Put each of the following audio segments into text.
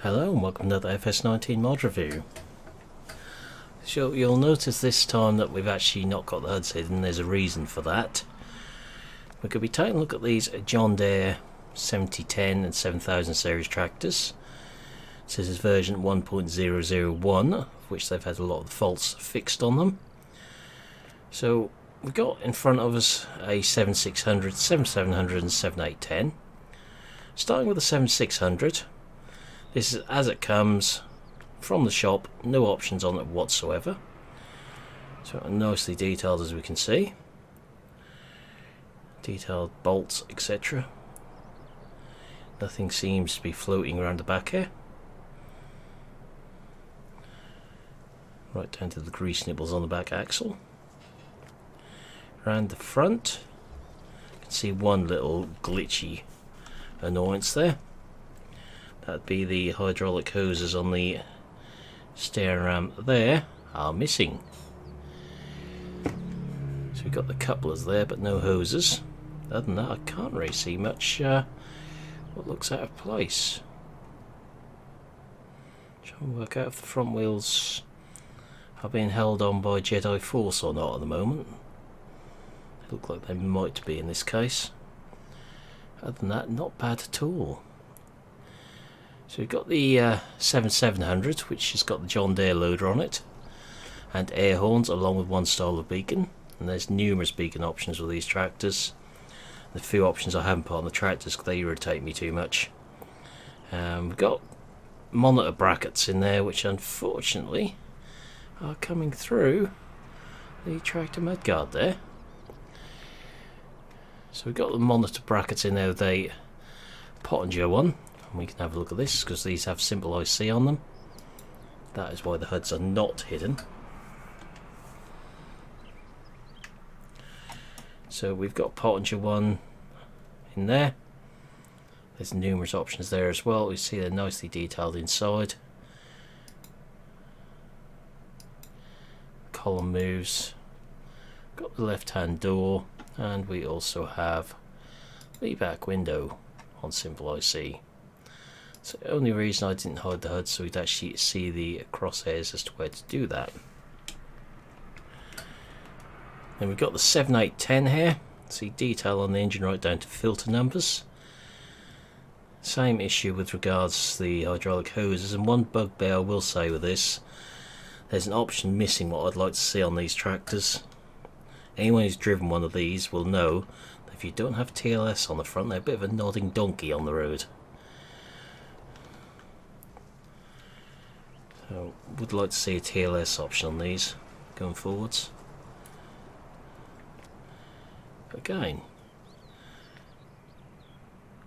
Hello and welcome to another FS19 mod review. So you'll notice this time that we've actually not got the HUDs hidden. There's a reason for that. We're going to be taking a look at these John Deere 7010 and 7000 series tractors. This is version 1.001, of which they've had a lot of the faults fixed on them. So we've got in front of us a 7600, 7700 and 7810. Starting with the 7600. This is as it comes from the shop, no options on it whatsoever. So nicely detailed, as we can see. Detailed bolts, etc. Nothing seems to be floating around the back here. Right down to the grease nibbles on the back axle. Around the front, you can see one little glitchy annoyance there. That'd be the hydraulic hoses on the steering ram there are missing. So we've got the couplers there but no hoses. Other than that I can't really see much what looks out of place. Trying to work out if the front wheels are being held on by Jedi Force or not at the moment. They look like they might be in this case. Other than that, not bad at all. So we've got the 7700, which has got the John Deere loader on it, and air horns along with one style of beacon. And there's numerous beacon options with these tractors. The few options I haven't put on the tractors because they irritate me too much. We've got monitor brackets in there, which unfortunately are coming through the tractor mudguard there. So we've got the monitor brackets in there with a Pottinger one. And we can have a look at this because these have simple IC on them. That is why the HUDs are not hidden. So we've got Pottinger one in there. There's numerous options there as well. We see they're nicely detailed inside. Column moves. Got the left hand door, and we also have the back window on simple IC. So the only reason I didn't hide the HUD so we'd actually see the crosshairs as to where to do that. Then we've got the 7810 here. See detail on the engine right down to filter numbers. Same issue with regards to the hydraulic hoses, and one bugbear I will say with this, there's an option missing what I'd like to see on these tractors. Anyone who's driven one of these will know that if you don't have TLS on the front, they're a bit of a nodding donkey on the road. So, would like to see a TLS option on these going forwards. But again,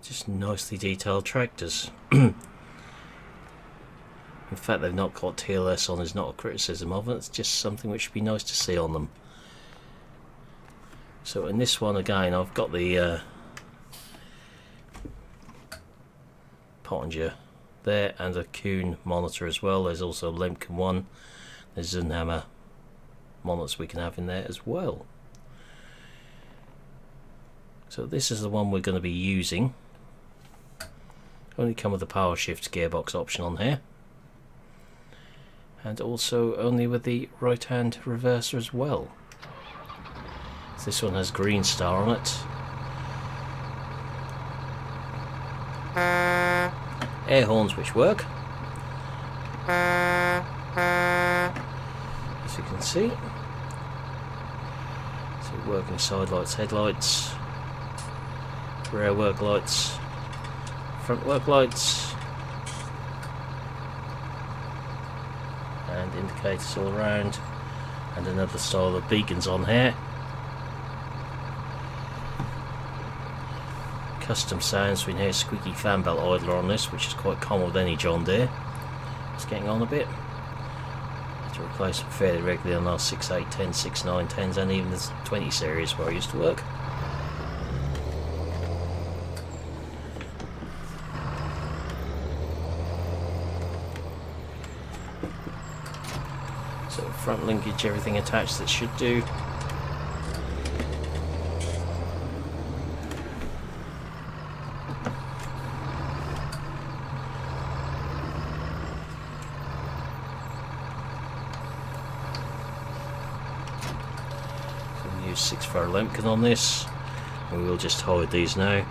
just nicely detailed tractors. In fact, they've not got TLS on is not a criticism of it, it's just something which would be nice to see on them. So in this one again, I've got the Pottinger there and a Kuhn monitor as well. There's also a Lemken one. There's Zunhammer monitors we can have in there as well. So this is the one we're going to be using. Only come with the power shift gearbox option on here. And also only with the right hand reverser as well. So this one has Green Star on it. Air horns which work, as you can see. So working side lights, headlights, rear work lights, front work lights, and indicators all around, and another style of beacons on here. Custom sounds, we can hear squeaky fan belt idler on this, which is quite common with any John Deere. It's getting on a bit. I have to replace them fairly regularly on our 6810, 6910s and even the 20 series where I used to work. So front linkage, everything attached that should do. use 6-throw Lemken on this. We will just hide these now.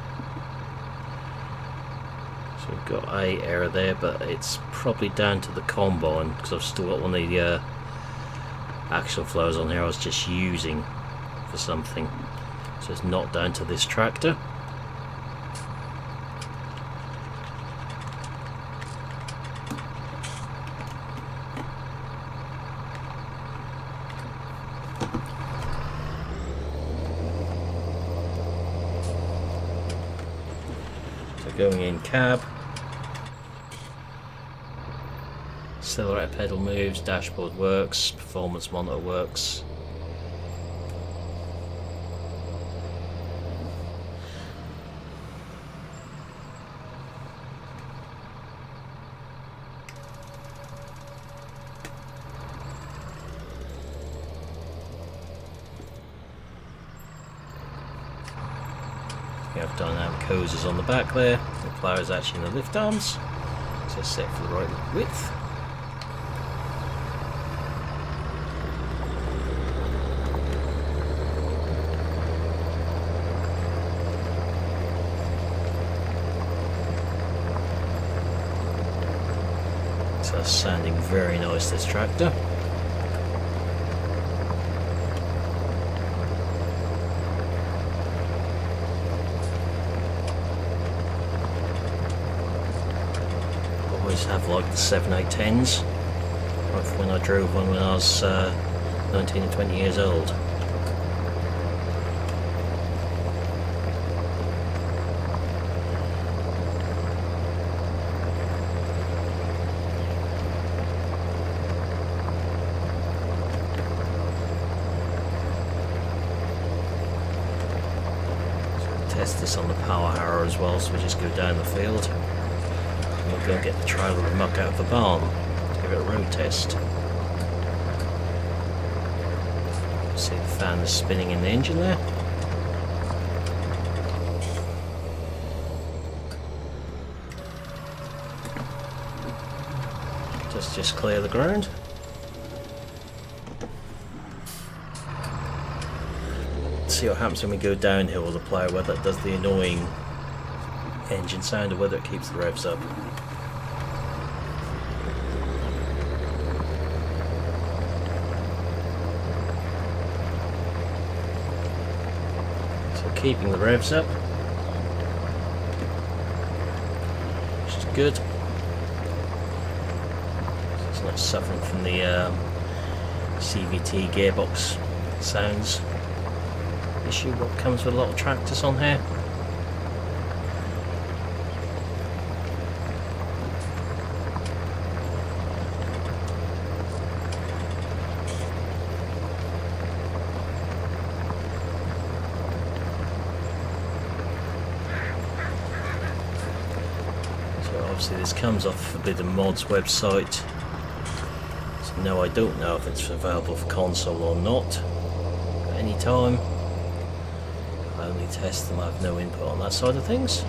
So we've got a error there, but it's probably down to the combine because I've still got one of the action flows on here I was just using for something. So it's not down to this tractor. Going in cab, accelerator pedal moves, dashboard works, performance monitor works. We have dynamic hoses on the back there. The plough is actually in the lift arms, so it's set for the right width. So that's sounding very nice, this tractor. Have like the 7/810s, right from when I drove one when I was 19 and 20 years old. So we'll test this on the power harrow as well, so we just go down the field. We'll go and get the trailer and muck out of the barn to give it a road test. See the fan is spinning in the engine there. Just clear the ground. See what happens when we go downhill with the plough, whether it does the annoying engine sound or whether it keeps the revs up. So keeping the revs up, which is good. So it's not suffering from the CVT gearbox sounds issue what comes with a lot of tractors on here. Obviously this comes off Forbidden Mods website, so no, I don't know if it's available for console or not at any time. I only test them, I have no input on that side of things.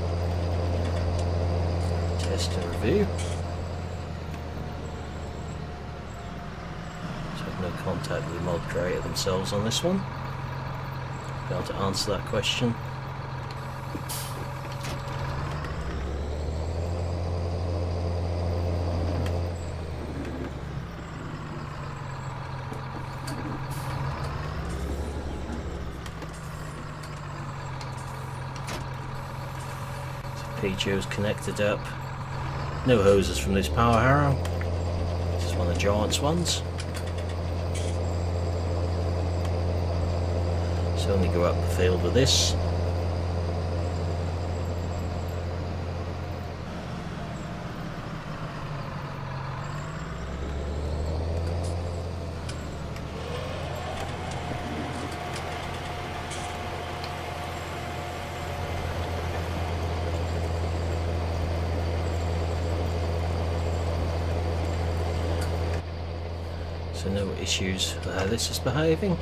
Test and review. So I have no contact with the mod creator themselves on this one. Be able to answer that question. PTO's connected up. No hoses from this power harrow. This is one of the Giant's ones. So only go up the field with this. So no issues with how this is behaving.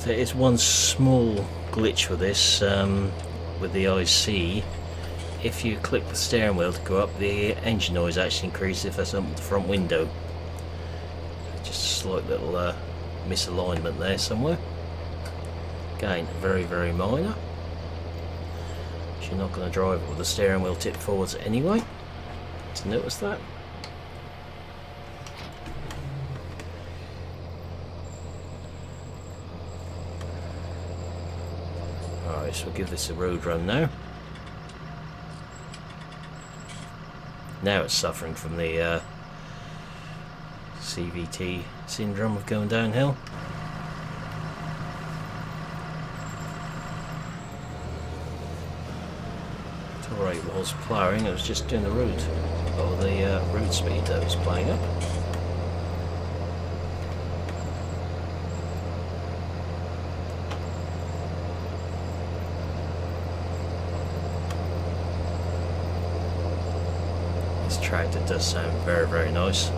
There is one small glitch with this, with the IC. If you click the steering wheel to go up, the engine noise actually increases if that's up the front window. Just a slight little misalignment there somewhere. Again, very, very minor. You're not going to drive it with the steering wheel tipped forwards anyway. To notice that. Alright, so we'll give this a road run now. Now it's suffering from the CVT syndrome of going downhill. Alright, it was ploughing, it was just doing the road, or the road speed that was playing up. This tractor does sound very, very nice.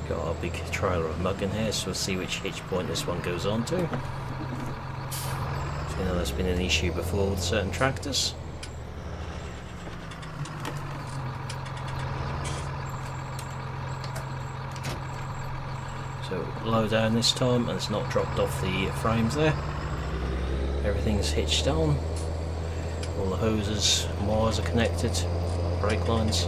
Got our big trailer of mug in here, so we'll see which hitch point this one goes on to. So you know that's been an issue before with certain tractors. So low down this time, and it's not dropped off the frames there. Everything's hitched on. All the hoses and wires are connected. Brake lines.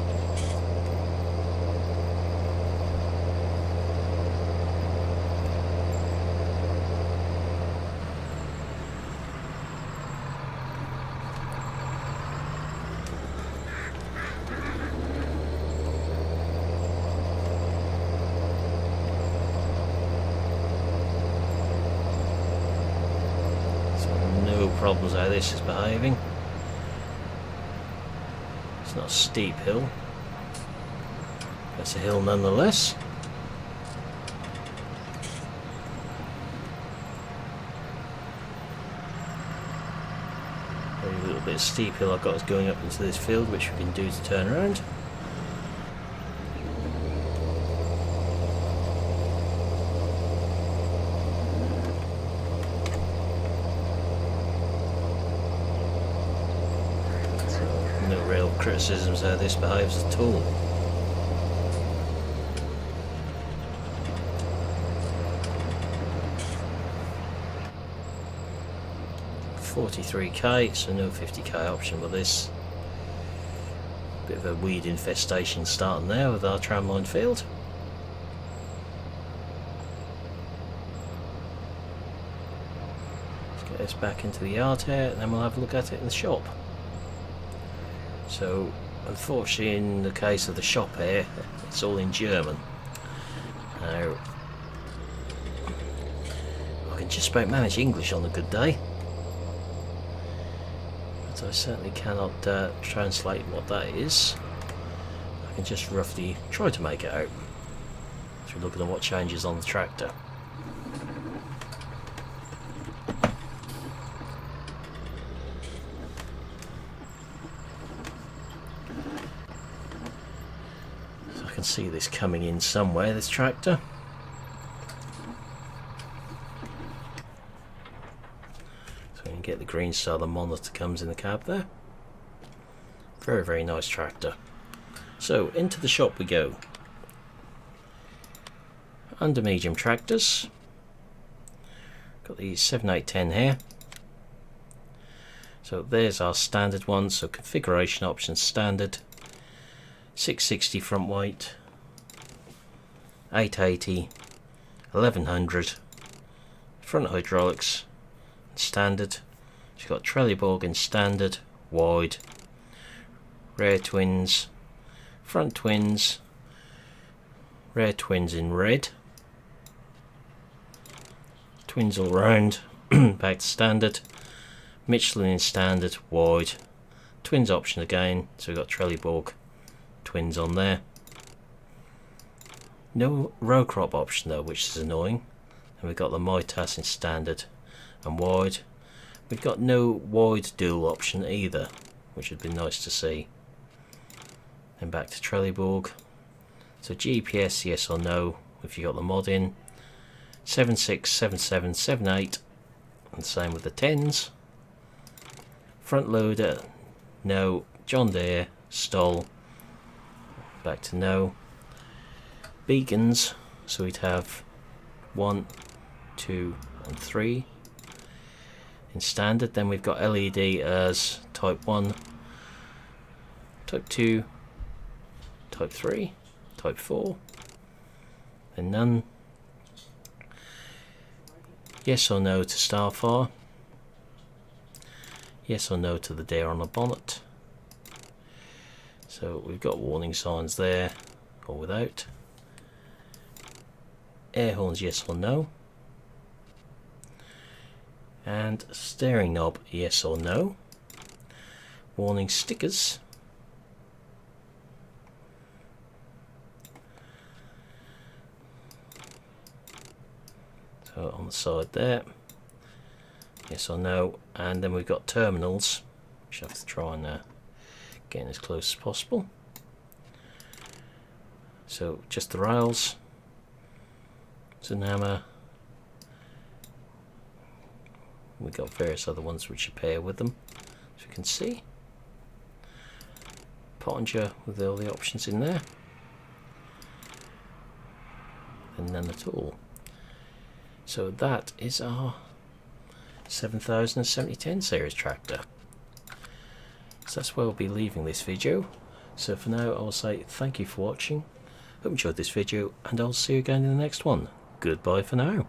Problems how this is behaving. It's not a steep hill, it's a hill nonetheless. A little bit of steep hill I've got is going up into this field, which we can do to turn around. Criticisms how this behaves at all. $43k, so no 50k option with this. Bit of a weed infestation starting there with our tramline field. Let's get this back into the yard here, and then we'll have a look at it in the shop. So, unfortunately, in the case of the shop here, it's all in German. Now, I can just about manage English on a good day, but I certainly cannot translate what that is. I can just roughly try to make it out through looking at what changes on the tractor. Can see this coming in somewhere, this tractor. So we can get the green star, the monitor comes in the cab there. Very, very nice tractor. So into the shop we go. Under medium tractors, got the 7810 here. So there's our standard one, so configuration options standard. 660 front weight, 880, 1100, front hydraulics, standard. She's got Trelleborg in standard, wide, rear twins, front twins, rear twins in red, twins all round, back to standard, Michelin in standard, wide, twins option again, so we've got Trelleborg twins on there. No row crop option though, which is annoying. And we've got the MyTAS in standard and wide. We've got no wide dual option either, which would be nice to see. Then back to Trelleborg. So GPS, yes or no, if you got the mod in. 76, 77, 78, and the same with the 10s. Front loader, no. John Deere, Stoll, back to no. Beacons, so we'd have 1, 2, and 3 in standard. Then we've got LED as type 1, type 2, type 3, type 4, and none. Yes or no to Starfire. Yes or no to the Deere on the bonnet. So we've got warning signs there, or without. Air horns, yes or no. And steering knob, yes or no. Warning stickers. So on the side there, yes or no. And then we've got terminals, which I have to try and get as close as possible. So just the rails, Zanama. We've got various other ones which you pair with them, as you can see. Pottinger with all the options in there, and none at all. So that is our 7000 and 7010 series tractor. So that's where we'll be leaving this video. So for now I'll say thank you for watching. Hope you enjoyed this video, and I'll see you again in the next one. Goodbye for now.